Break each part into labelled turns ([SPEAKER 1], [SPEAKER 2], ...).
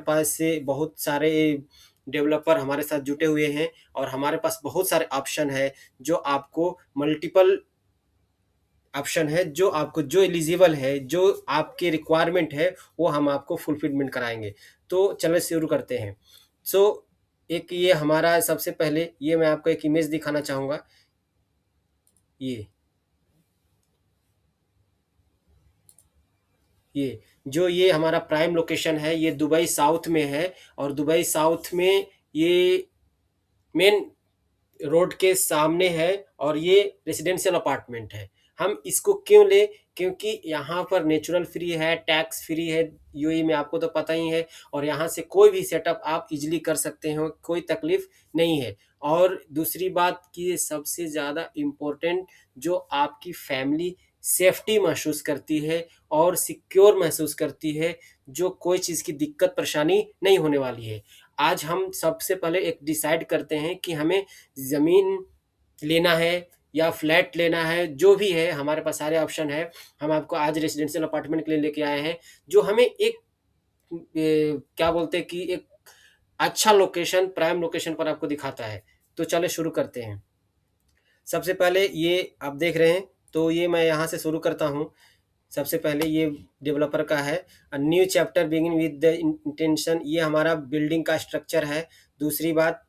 [SPEAKER 1] पास से बहुत सारे डेवलपर हमारे साथ जुटे हुए हैं और हमारे पास बहुत सारे ऑप्शन है, जो आपको मल्टीपल ऑप्शन है, जो आपको जो एलिजिबल है, जो आपकी रिक्वायरमेंट है, वो हम आपको फुलफिलमेंट कराएँगे। तो चलिए शुरू करते हैं। सो एक ये हमारा सबसे पहले ये मैं आपको एक इमेज दिखाना चाहूँगा, ये। ये, जो ये हमारा प्राइम लोकेशन है, ये दुबई साउथ में है और दुबई साउथ में ये मेन रोड के सामने है और ये रेजिडेंशियल अपार्टमेंट है। हम इसको क्यों लें? क्योंकि यहाँ पर नेचुरल फ्री है, टैक्स फ्री है, यूएई में आपको तो पता ही है और यहाँ से कोई भी सेटअप आप ईज़िली कर सकते हो, कोई तकलीफ़ नहीं है। और दूसरी बात कि ये सबसे ज़्यादा इम्पोर्टेंट, जो आपकी फैमिली सेफ्टी महसूस करती है और सिक्योर महसूस करती है, जो कोई चीज़ की दिक्कत परेशानी नहीं होने वाली है। आज हम सबसे पहले एक डिसाइड करते हैं कि हमें ज़मीन लेना है या फ्लैट लेना है, जो भी है हमारे पास सारे ऑप्शन हैं। हम आपको आज रेज़िडेंशियल अपार्टमेंट के लिए लेके आए हैं, जो हमें एक क्या बोलते हैं कि एक अच्छा लोकेशन, प्राइम लोकेशन पर आपको दिखाता है। तो चलिए शुरू करते हैं। सबसे पहले ये आप देख रहे हैं, तो ये मैं यहाँ से शुरू करता हूँ। सबसे पहले ये डेवलपर का है, a new chapter begin with the intention, ये हमारा बिल्डिंग का स्ट्रक्चर है। दूसरी बात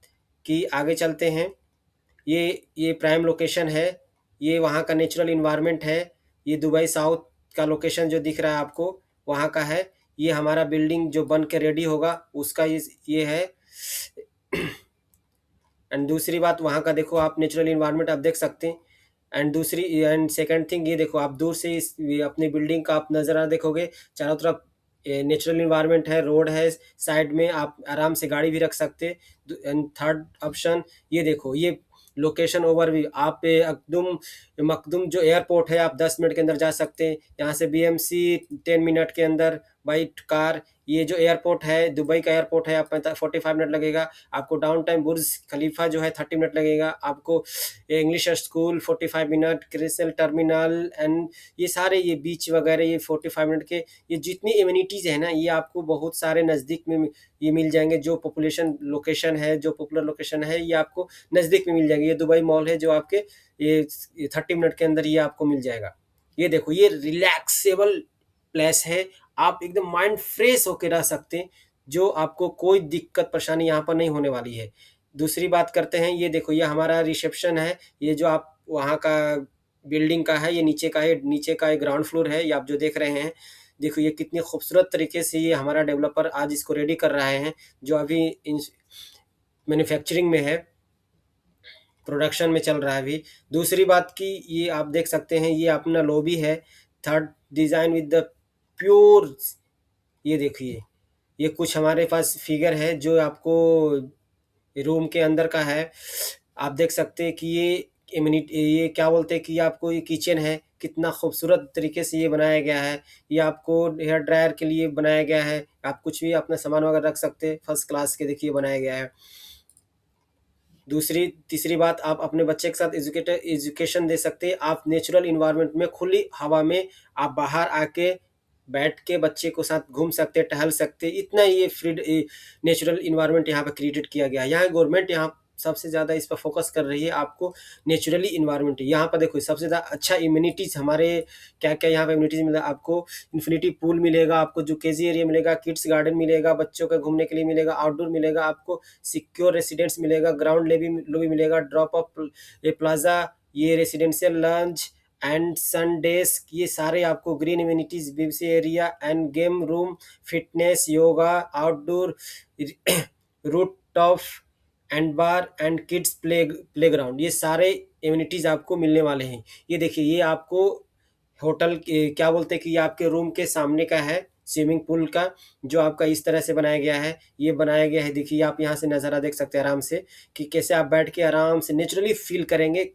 [SPEAKER 1] कि आगे चलते हैं, ये प्राइम लोकेशन है, ये वहाँ का नेचुरल एनवायरनमेंट है, ये दुबई साउथ का लोकेशन जो दिख रहा है आपको, वहाँ का है। ये हमारा बिल्डिंग जो बन के रेडी होगा, उसका ये है। एंड दूसरी बात, वहाँ का देखो आप नेचुरल एनवायरनमेंट आप देख सकते हैं। एंड सेकंड थिंग, ये देखो आप दूर से इस ये अपनी बिल्डिंग का आप नज़ारा देखोगे, चारों तरफ नेचुरल एनवायरनमेंट है, रोड है, साइड में आप आराम से गाड़ी भी रख सकते। एंड थर्ड ऑप्शन, ये देखो ये लोकेशन ओवरव्यू, आप अकदुम मखदुम जो एयरपोर्ट है, आप 10 मिनट के अंदर जा सकते हैं। यहाँ से बीएमसी 10 मिनट के अंदर बाई कार। ये जो एयरपोर्ट है, दुबई का एयरपोर्ट है, आप 45 मिनट लगेगा। आपको डाउन टाइम बुर्ज खलीफा जो है 30 मिनट लगेगा। आपको English school 45 minute, CRISIL terminal and ये सारे ये बीच वगैरह ये 45 मिनट के, ये जितनी एमिनिटीज़ है ना, ये आपको बहुत सारे नज़दीक में ये मिल जाएँगे। जो पॉपुलेशन लोकेशन है, जो पॉपुलर लोकेशन है, ये आपको नज़दीक में मिल जाएँगे। ये दुबई मॉल है, जो आपके ये 30 मिनट के अंदर ये आपको मिल जाएगा। ये देखो, ये रिलैक्सेबल प्लेस है, आप एकदम माइंड फ्रेश होके रह सकते हैं, जो आपको कोई दिक्कत परेशानी यहाँ पर नहीं होने वाली है। दूसरी बात करते हैं, ये देखो ये हमारा रिसेप्शन है, ये जो आप वहाँ का बिल्डिंग का है, ये नीचे का है, नीचे का एक ग्राउंड फ्लोर है, ये आप जो देख रहे हैं। देखो ये कितनी खूबसूरत तरीके से ये हमारा डेवलपर आज इसको रेडी कर रहे हैं, जो अभी मैन्युफैक्चरिंग में है, प्रोडक्शन में चल रहा है अभी। दूसरी बात कि ये आप देख सकते हैं, ये अपना लॉबी है, third design with the pure, ये देखिए, ये कुछ हमारे पास फिगर है जो आपको रूम के अंदर का है। आप देख सकते हैं कि ये क्या बोलते हैं कि आपको ये किचन है, कितना खूबसूरत तरीके से ये बनाया गया है। ये आपको हेयर ड्रायर के लिए बनाया गया है, आप कुछ भी अपना सामान वगैरह रख सकते हैं, फर्स्ट क्लास के देखिए बनाया गया है। तीसरी बात, आप अपने बच्चे के साथ एजुकेशन दे सकते हैं। आप नेचुरल एनवायरनमेंट में खुली हवा में आप बाहर आके बैठ के बच्चे को साथ घूम सकते हैं, टहल सकते हैं। इतना ये नेचुरल एनवायरनमेंट यहाँ पे क्रिएटेड किया गया है। यहाँ गवर्नमेंट यहाँ सबसे ज़्यादा इस पर फोकस कर रही है, आपको नेचुरली एनवायरनमेंट। यहाँ पर देखो सबसे ज़्यादा अच्छा इम्यूनिटीज़ हमारे क्या-क्या यहाँ पे इम्यूनिटीज़ मिला आपको, इन्फिनिटी पूल मिलेगा, आपको जुकेज़ी एरिया मिलेगा, किड्स गार्डन मिलेगा, बच्चों के घूमने के लिए मिलेगा, आउटडोर मिलेगा, आपको सिक्योर रेसिडेंस मिलेगा, ग्राउंड लॉबी मिलेगा, ड्रॉप ऑफ ये प्लाज़ा, ये residential lounge and sun deck, ये सारे आपको ग्रीन एमिनिटीज़, बीसी area and game room, fitness, yoga, outdoor, rooftop and bar and kids playground, ये सारे एमिनिटीज़ आपको मिलने वाले हैं। ये देखिए, ये आपको होटल के क्या बोलते हैं कि ये आपके रूम के सामने का है, स्विमिंग पूल का, जो आपका इस तरह से बनाया गया है। ये बनाया गया है, देखिए आप यहाँ से नज़ारा देख सकते हैं आराम से, कि कैसे आप बैठ के आराम से नेचुरली फ़ील करेंगे,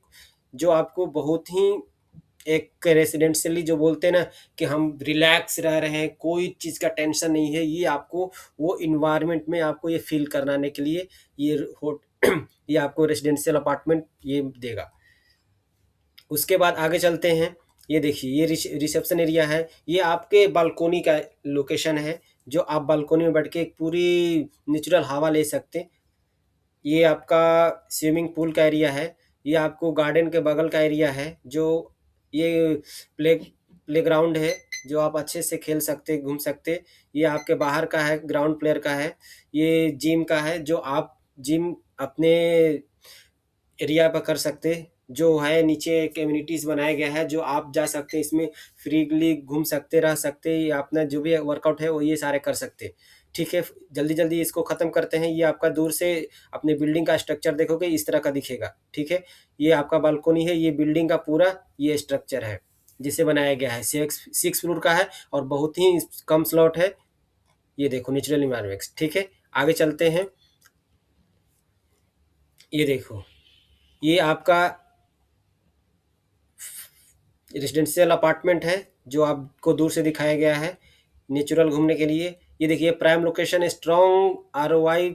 [SPEAKER 1] जो आपको बहुत ही एक रेसिडेंशियली जो बोलते हैं ना कि हम रिलैक्स रह रहे हैं, कोई चीज़ का टेंशन नहीं है, ये आपको वो एनवायरनमेंट में आपको ये फ़ील कराने के लिए ये होट ये आपको रेसिडेंशियल अपार्टमेंट ये देगा। उसके बाद आगे चलते हैं, ये देखिए ये रिसेप्शन एरिया है, ये आपके बालकोनी का लोकेशन है, जो आप बालकनी में बैठ के एक पूरी नेचुरल हवा ले सकते हैं। ये आपका स्विमिंग पूल का एरिया है। ये आपको गार्डन के बगल का एरिया है, जो ये प्लेग्राउंड है, जो आप अच्छे से खेल सकते, घूम सकते। ये आपके बाहर का है, ग्राउंड प्लेयर का है। ये जिम का है, जो आप जिम अपने एरिया पर कर सकते। जो है नीचे कम्युनिटीज़ बनाया गया है, जो आप जा सकते हैं, इसमें फ्रीली घूम सकते, रह सकते, या अपना जो भी वर्कआउट है वो ये सारे कर सकते। ठीक है, जल्दी-जल्दी इसको ख़त्म करते हैं। ये आपका दूर से अपने बिल्डिंग का स्ट्रक्चर देखोगे इस तरह का दिखेगा, ठीक है? ये आपका बालकनी है, ये बिल्डिंग का पूरा ये स्ट्रक्चर है, जिसे बनाया गया है। 6 फ्लोर का है और बहुत ही कम स्लॉट है। ये देखो नेचुरल एनवायरनमेंट्स, ठीक है? आगे चलते हैं। ये देखो, ये आपका रेजिडेंशियल अपार्टमेंट है, जो आपको दूर से दिखाया गया है नेचुरल घूमने के लिए। ये देखिए prime location, strong ROI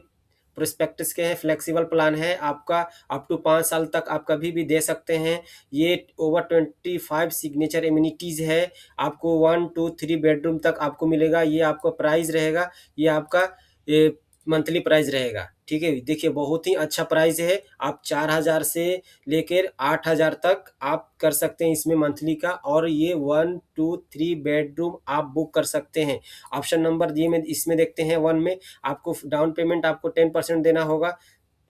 [SPEAKER 1] prospectus के हैं, फ्लेक्सिबल प्लान है आपका। अप टू 5 साल तक आप कभी भी दे सकते हैं। ये ओवर 25 सिग्नेचर एमिनिटीज़ है। आपको 1 2 3 बेडरूम तक आपको मिलेगा। ये आपका प्राइस रहेगा, ये आपका मंथली प्राइस रहेगा, ठीक है? देखिए बहुत ही अच्छा प्राइस है। आप 4,000 से लेकर 8,000 तक आप कर सकते हैं इसमें मंथली का, और ये 1 2 3 बेडरूम आप बुक कर सकते हैं। ऑप्शन नंबर ये में इसमें देखते हैं 1 में आपको डाउन पेमेंट आपको 10% देना होगा।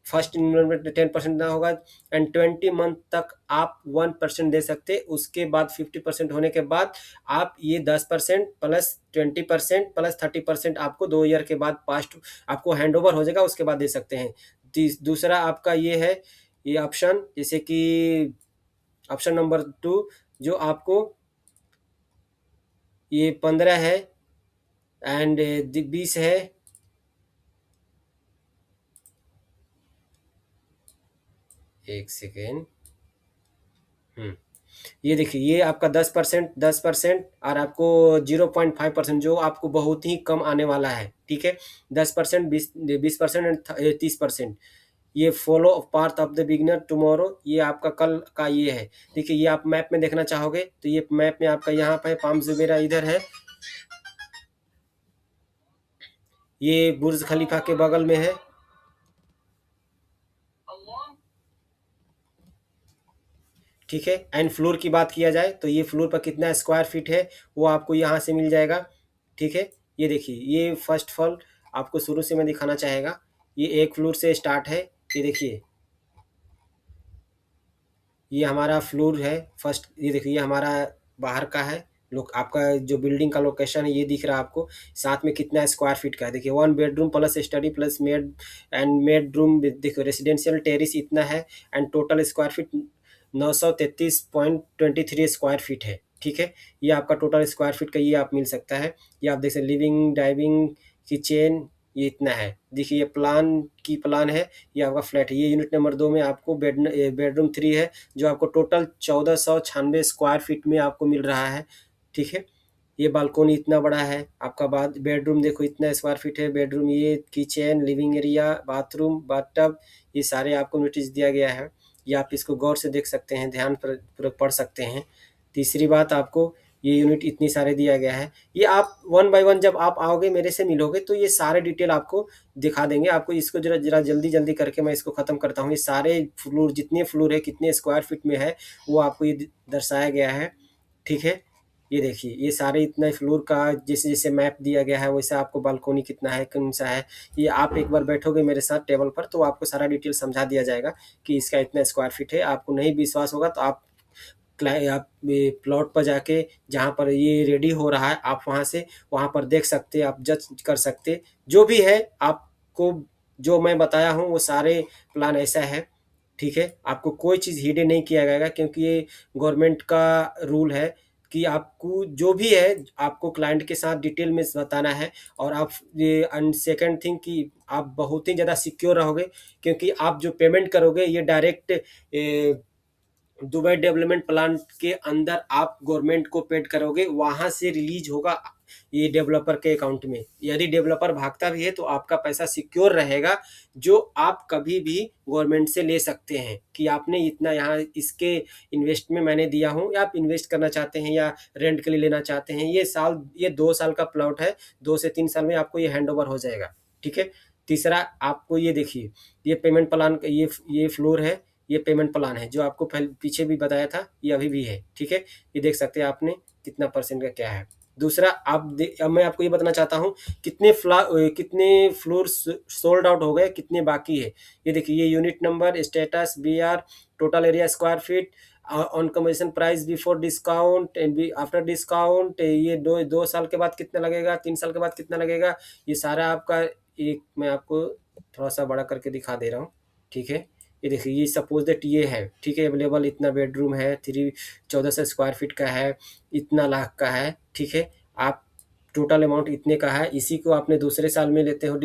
[SPEAKER 1] फर्स्ट इन्वेस्टमेंट 10% देना होगा, एंड 20 मंथ तक आप 1% दे सकते। उसके बाद 50% होने के बाद आप ये 10% प्लस 20% प्लस 30% आपको 2 ईयर के बाद पास्ट आपको हैंड ओवर हो जाएगा, उसके बाद दे सकते हैं। दूसरा आपका ये है, ये ऑप्शन जैसे कि ऑप्शन नंबर 2, जो आपको ये 15 है एंड 20 है। एक सेकेंड। ये देखिए, ये आपका 10% और आपको 0.5%, जो आपको बहुत ही कम आने वाला है, ठीक है? 10%, 20% एंड 30%। ये follow path of the beginner tomorrow, ये आपका कल का ये है। देखिए, ये आप मैप में देखना चाहोगे तो ये मैप में आपका यहाँ पे पाम जुमेरा इधर है। ये बुर्ज खलीफा के बगल में है। ठीक है, एंड फ्लोर की बात किया जाए तो ये फ्लोर पर कितना स्क्वायर फीट है वो आपको यहाँ से मिल जाएगा। ठीक है, ये देखिए, ये फर्स्ट फ्लोर आपको शुरू से मैं दिखाना चाहेगा। ये एक फ्लोर से स्टार्ट है। ये देखिए, ये हमारा फ्लोर है फर्स्ट। ये देखिए, ये हमारा बाहर का है। लोग आपका जो बिल्डिंग का लोकेशन है ये दिख रहा है आपको। साथ में कितना स्क्वायर फीट का है देखिए, 1 bedroom plus study plus made room. देखो रेसिडेंशियल टेरिस इतना है, and total square feet 933.23 square feet है। ठीक है, ये आपका टोटल स्क्वायर फीट का ये आप मिल सकता है। ये आप देख सकते लिविंग डाइविंग किचन, ये इतना है। देखिए, ये प्लान है। ये आपका फ्लैट है। ये यूनिट नंबर 2 में आपको बेडरूम 3 है, जो आपको टोटल 1496 स्क्वायर फीट में आपको मिल रहा है। ठीक है, ये बालकोनी इतना बड़ा है आपका। बाद बेडरूम देखो इतना स्क्वायर फीट है बेडरूम। ये kitchen, living area, bathroom, bathtub, ये सारे आपको नोटिस दिया गया है। ये आप इसको गौर से देख सकते हैं, ध्यान पर पढ़ सकते हैं। तीसरी बात, आपको ये यूनिट इतनी सारे दिया गया है। ये आप वन बाय वन जब आप आओगे मेरे से मिलोगे तो ये सारे डिटेल आपको दिखा देंगे। आपको इसको जरा जरा जल्दी जल्दी करके मैं इसको ख़त्म करता हूँ। ये सारे फ्लोर, जितने फ्लोर है, कितने स्क्वायर फीट में है, वो आपको ये दर्शाया गया है। ठीक है, ये देखिए, ये सारे इतना फ्लोर का जैसे जैसे मैप दिया गया है वैसे आपको बालकोनी कितना है, कौन सा है। ये आप एक बार बैठोगे मेरे साथ टेबल पर तो आपको सारा डिटेल समझा दिया जाएगा कि इसका इतना स्क्वायर फीट है। आपको नहीं विश्वास होगा तो आप आप प्लॉट पर जाके, जहाँ पर ये रेडी हो रहा है, आप वहाँ पर देख सकते, आप जज कर सकते। जो भी है आपको, जो मैं बताया हूँ वो सारे प्लान ऐसा है। ठीक है, आपको कोई चीज़ हिडन नहीं किया जाएगा, क्योंकि ये गवर्नमेंट का रूल है कि आपको जो भी है आपको क्लाइंट के साथ डिटेल में बताना है। और आप ये एंड सेकंड थिंग कि आप बहुत ही ज़्यादा सिक्योर रहोगे, क्योंकि आप जो पेमेंट करोगे ये डायरेक्ट दुबई डेवलपमेंट प्लान के अंदर आप गवर्नमेंट को पेड करोगे, वहाँ से रिलीज होगा। ये डेवलपर के अकाउंट में। यदि डेवलपर भागता भी है तो आपका पैसा सिक्योर रहेगा, जो आप कभी भी गवर्नमेंट से ले सकते हैं कि आपने इतना यहाँ इसके इन्वेस्ट में मैंने दिया हूँ, या आप इन्वेस्ट करना चाहते हैं या रेंट के लिए लेना चाहते हैं। ये 2 साल का प्लॉट है, 2 से 3 साल में आपको ये हैंडओवर हो जाएगा, ठीक है। तीसरा, आपको ये देखिए, ये पेमेंट प्लान का ये फ्लोर है, ये पेमेंट प्लान है जो आपको पीछे भी बताया था, ये अभी भी है, ठीक है। ये देख सकते हैं आपने कितना परसेंट का क्या है। दूसरा, अब मैं आपको ये बताना चाहता हूँ कितने फ्लोर सोल्ड आउट हो गए, कितने बाकी है। ये देखिए, ये unit number, status, BR, total area square feet, on commission price before discount and after discount, ये 2 साल के बाद कितना लगेगा, 3 साल के बाद कितना लगेगा, ये सारा आपका एक मैं आपको थोड़ा सा बड़ा करके दिखा दे रहा हूँ, ठीक है। ये देखिए, ये सपोज दैट ये है, ठीक है, अवेलेबल इतना बेडरूम है, 1400 स्क्वायर फीट का है, इतना लाख का है, ठीक है। आप टोटल अमाउंट इतने का है, इसी को आपने दूसरे साल में लेते हो,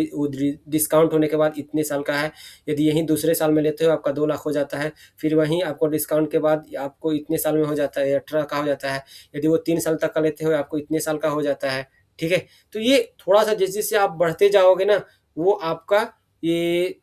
[SPEAKER 1] डिस्काउंट होने के बाद इतने साल का है। यदि यहीं दूसरे साल में लेते हो आपका 2 लाख हो जाता है, फिर वहीं आपको डिस्काउंट के बाद आपको इतने साल में हो जाता है, 18 का हो जाता है। यदि वो 3 साल तक का लेते हो आपको इतने साल का हो जाता है, ठीक है। तो ये थोड़ा सा जैसे जैसे आप बढ़ते जाओगे ना, वो आपका ये